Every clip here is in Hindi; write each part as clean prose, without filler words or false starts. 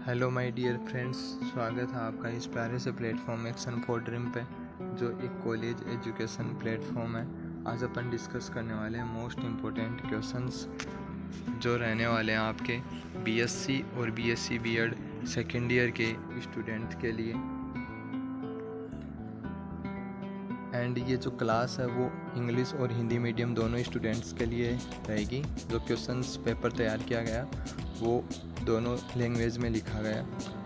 हेलो माय डियर फ्रेंड्स, स्वागत है आपका इस प्यारे से प्लेटफॉर्म एक्शन फॉर ड्रीम पे, जो एक कॉलेज एजुकेशन प्लेटफॉर्म है। आज अपन डिस्कस करने वाले हैं मोस्ट इम्पोर्टेंट क्वेश्चंस जो रहने वाले हैं आपके बीएससी और बीएससी बीएड सेकेंड ईयर के स्टूडेंट के लिए। एंड ये जो क्लास है वो इंग्लिश और हिंदी मीडियम दोनों स्टूडेंट्स के लिए रहेगी। जो क्वेश्चंस पेपर तैयार किया गया वो दोनों लैंग्वेज में लिखा गया।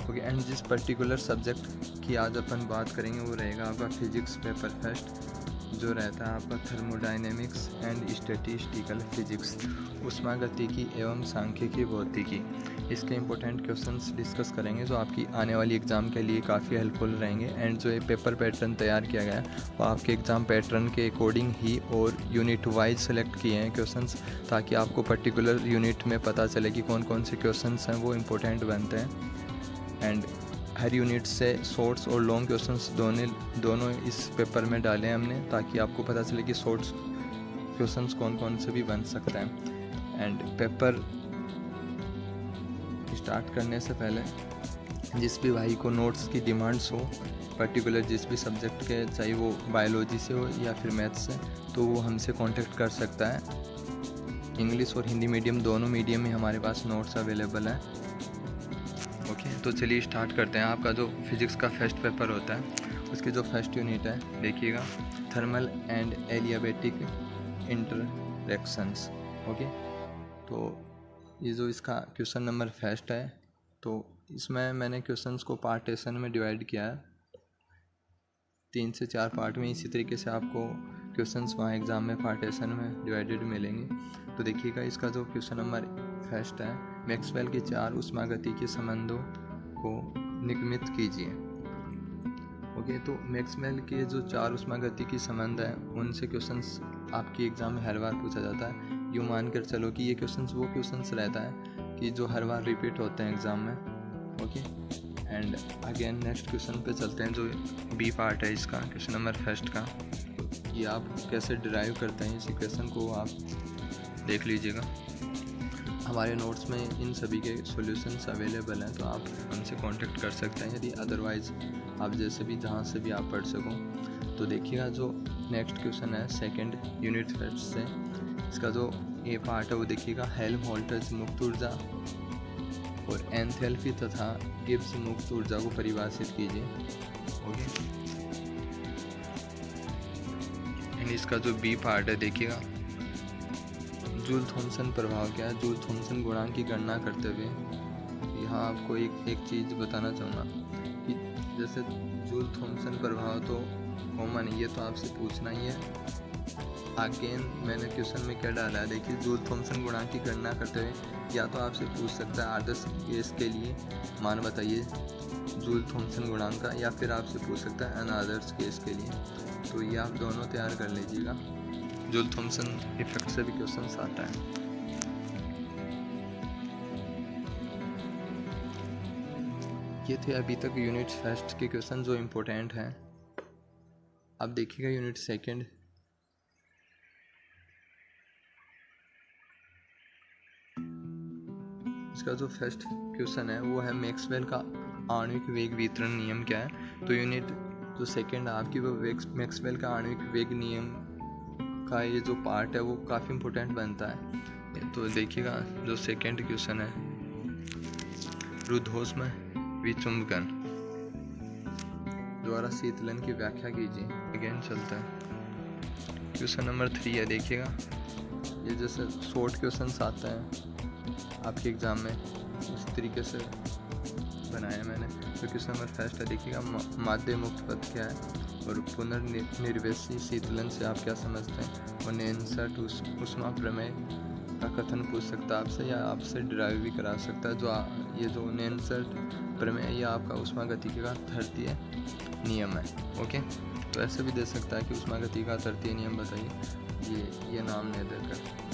ओके, एंड जिस पर्टिकुलर सब्जेक्ट की आज अपन बात करेंगे वो रहेगा आपका फिजिक्स पेपर फर्स्ट, जो रहता है आपका थर्मोडायनेमिक्स एंड स्टैटिस्टिकल फिजिक्स, ऊष्मागतिकी एवं सांख्यिकी भौतिकी। इसके इम्पोर्टेंट क्वेश्चंस डिस्कस करेंगे जो आपकी आने वाली एग्ज़ाम के लिए काफ़ी हेल्पफुल रहेंगे। एंड जो ये पेपर पैटर्न तैयार किया गया है वो आपके एग्ज़ाम पैटर्न के अकॉर्डिंग ही और यूनिट वाइज सेलेक्ट किए हैं क्वेश्चंस, ताकि आपको पर्टिकुलर यूनिट में पता चले कि कौन कौन से क्वेश्चंस हैं वो इम्पोर्टेंट बनते हैं। एंड हर यूनिट से शॉर्ट्स और लॉन्ग क्वेश्चंस दोनों इस पेपर में डाले हैं हमने, ताकि आपको पता चले कि शॉर्ट्स क्वेश्चंस कौन कौन से भी बन सकते हैं। एंड पेपर स्टार्ट करने से पहले जिस भी भाई को नोट्स की डिमांड्स हो पर्टिकुलर जिस भी सब्जेक्ट के, चाहे वो बायोलॉजी से हो या फिर मैथ्स से, तो वो हमसे कांटेक्ट कर सकता है। इंग्लिश और हिंदी मीडियम दोनों मीडियम में हमारे पास नोट्स अवेलेबल हैं। ओके, तो चलिए स्टार्ट करते हैं। आपका जो फिजिक्स का फर्स्ट पेपर होता है उसकी जो फर्स्ट यूनिट है देखिएगा, थर्मल एंड एलियाबेटिक इंटरैक्शंस। ओके, तो ये जो इसका क्वेश्चन नंबर फर्स्ट है, तो इसमें मैंने क्वेश्चंस को पार्टीशन में डिवाइड किया है 3 से 4 पार्ट में। इसी तरीके से आपको क्वेश्चंस वहाँ एग्ज़ाम में पार्टीशन में डिवाइडेड मिलेंगे। तो देखिएगा, इसका जो क्वेश्चन नंबर फर्स्ट है, मैक्सवेल के 4 ऊष्मागतिकी संबंधों को निगमित कीजिए। ओके, तो मैक्सवेल के जो 4 ऊष्मागतिकी संबंध हैं उनसे क्वेश्चंस आपकी एग्ज़ाम में हर बार पूछा जाता है। यूँ मान कर चलो कि ये क्वेश्चंस वो क्वेश्चंस रहता है कि जो हर बार रिपीट होते हैं एग्ज़ाम में। Okay, and again next question पे चलते हैं, जो बी पार्ट है इसका क्वेश्चन नंबर फर्स्ट का, कि आप कैसे डिराइव करते हैं इस इक्वेशन को, आप देख लीजिएगा। हमारे नोट्स में इन सभी के सॉल्यूशंस अवेलेबल हैं, तो आप हमसे कांटेक्ट कर सकते हैं यदि अदरवाइज़ आप जैसे भी जहाँ से भी आप पढ़ सको। तो देखिएगा, जो नेक्स्ट क्वेश्चन है सेकेंड यूनिट फर्स्ट से, इसका जो ए पार्ट है वो देखिएगा, हेल्महोल्ट्ज़ मुक्त ऊर्जा और एंथैल्पी तथा गिब्स मुक्त ऊर्जा को परिभाषित कीजिए। ओके, एंड इसका जो बी पार्ट है देखिएगा, जूल थॉमसन प्रभाव क्या है। जूल थॉमसन गुणांक की गणना करते हुए यहाँ आपको एक चीज़ बताना चाहूँगा कि जैसे जूल थॉमसन प्रभाव तो कॉमन है, ये तो आपसे पूछना ही है। अगेन मैंने क्वेश्चन में क्या डाला है देखिए, जूल थॉमसन गुणांक की गणना करते हुए या तो आपसे पूछ सकता है आदर्श केस के लिए मान बताइए जूल थॉमसन गुणांक का, या फिर आपसे पूछ सकता है अनादर्श केस के लिए। तो ये आप दोनों तैयार कर लीजिएगा। जूल थॉमसन इफेक्ट से भी क्वेश्चन आता है। ये थे अभी तक यूनिट फर्स्ट के क्वेश्चन जो इम्पोर्टेंट हैं। अब देखिएगा यूनिट सेकंड, इसका जो फर्स्ट क्वेश्चन है वो है मैक्सवेल का आणविक वेग वितरण नियम क्या है। तो यूनिट जो सेकंड है आपकी वो मैक्सवेल का आणविक वेग नियम का ये जो पार्ट है वो काफ़ी इम्पोर्टेंट बनता है। तो देखिएगा, जो सेकंड क्वेश्चन है, रुद्धोष्म विचुंबकन द्वारा शीतलन की व्याख्या कीजिए। अगेन चलता है क्वेश्चन नंबर 3 है देखिएगा, ये जैसे शॉर्ट क्वेश्चंस आते हैं आपके एग्ज़ाम में उस तरीके से बनाया मैंने। तो क्वेश्चन नंबर फर्स्ट है देखिएगा, माध्य मुक्त पथ क्या है और पुनर्निर्वेशी शीतलन से आप क्या समझते हैं। और नेनसट ऊष्मा प्रमेय का कथन पूछ सकता है आपसे, या आपसे डिराइव भी करा सकता है। जो ये जो नेनसट प्रमेय ये आपका ऊष्मागतिकी का तृतीय नियम है। ओके, तो ऐसे भी दे सकता है कि ऊष्मागतिकी का तृतीय नियम बताइए, ये नाम नहीं देकर।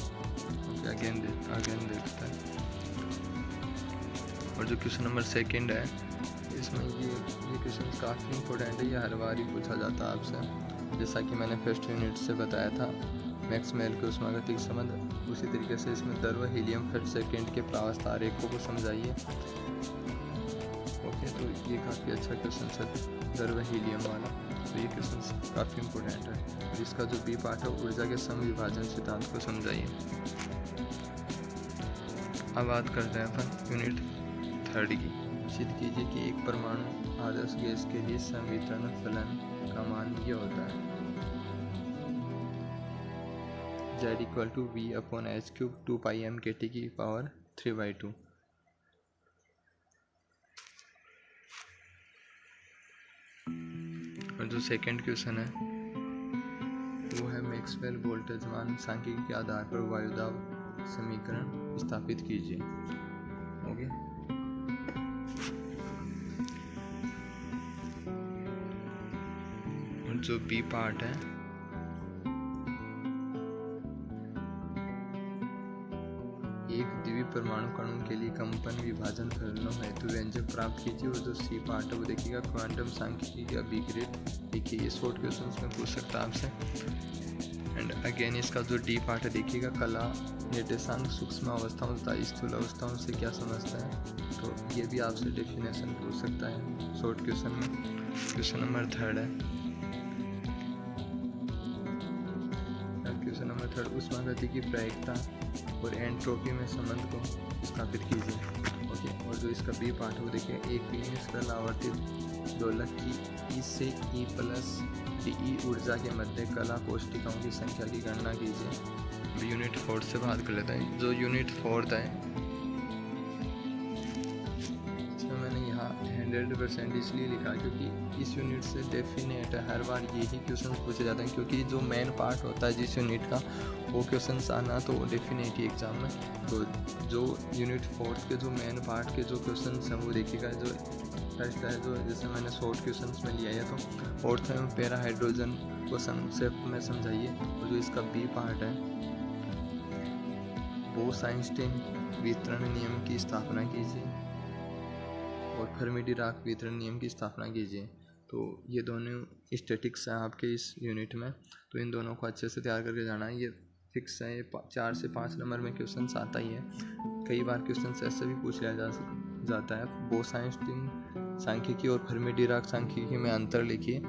अगेन देखता है। और जो क्वेश्चन नंबर सेकंड है इसमें ये क्वेश्चन काफ़ी इंपॉर्टेंट है, ये हर बार ही पूछा जाता है आपसे। जैसा कि मैंने फर्स्ट यूनिट से बताया था मैक्सवेल के ऊष्मागतिकी संबंध, उसी तरीके से इसमें द्रव हीलियम फर्स्ट सेकंड के प्रावस्था आरेखों को समझाइए। ओके, तो ये काफ़ी अच्छा क्वेश्चन है द्रव्य हीलियम वाला। तो ये क्वेश्चन काफ़ी इम्पोर्टेंट है। और इसका जो बी पार्ट है ऊर्जा के समविभाजन सिद्धांत को समझाइए। अब बात करते हैं अपन यूनिट 3 की। सिद्ध कीजिए कि एक परमाणु आदर्श गैस के लिए संवितरण फलन का मान यह होता है Z=V/h³ 2πm kT की पावर 3/2। और जो सेकंड क्वेश्चन है वो है मैक्सवेल बोल्ट्जमान सांख्यिकी के आधार पर वायुदाब समीकरण स्थापित कीजिए। ओके, और जो बी पार्ट है एक द्वितीय परमाणु कणों के लिए कंपन विभाजन फलनों हेतु व्यंजक प्राप्त कीजिए। और जो सी पार्ट है वो देखिएगा क्वांटम सांख्यिकी का अभिक्रिया देखिए। ये शॉर्ट क्वेश्चन में पूछ सकता है आपसे। एंड अगेन इसका जो डी पार्ट है देखिएगा कला निर्देशांक सूक्ष्म अवस्थाओं तथा स्थूल अवस्थाओं से क्या समझता है। तो ये भी आपसे डेफिनेशन पूछ सकता है शॉर्ट क्वेश्चन में। क्वेश्चन नंबर 3 है। क्वेश्चन नंबर 3 ऊष्मागति की प्रायिकता और एंट्रोपी में संबंध को स्थापित कीजिए। ओके, और जो इसका बी पार्ट है वो देखिए एक पीएस सरल आवर्तित दोलक की E से E+DE ऊर्जा के मध्य कला कोष्ठिकाओं की संख्या की गणना कीजिए। यूनिट 4 से बात कर लेते हैं। जो यूनिट 4 है इसमें मैंने यहाँ 100% इसलिए लिखा क्योंकि इस यूनिट से डेफिनेट हर बार यही क्वेश्चन पूछे जाते हैं, क्योंकि जो मेन पार्ट होता है जिस यूनिट का वो क्वेश्चन आना तो डेफिनेट ही एग्जाम में। तो जो यूनिट 4 के जो मेन पार्ट के जो क्वेश्चन हैं वो देखिएगा। जो फर्स्ट है जो जैसे मैंने शॉर्ट क्वेश्चन में लिया है तो फोर्थ में पैरा हाइड्रोजन को संक्षेप में समझाइए। और जो इसका बी पार्ट है बोस-आइंस्टाइन वितरण नियम की स्थापना कीजिए और फर्मी-डिराक वितरण नियम की स्थापना कीजिए। तो ये दोनों स्टैटिक्स हैं आपके इस यूनिट में, तो इन दोनों को अच्छे से तैयार करके जाना है। ये फिक्स है, 4 से 5 नंबर में क्वेश्चन आता ही है। कई बार क्वेश्चन ऐसे भी पूछ लिया जाता है। बोस-आइंस्टाइन सांख्यिकी और फर्मी-डिराक सांख्यिकी में अंतर लिखिए।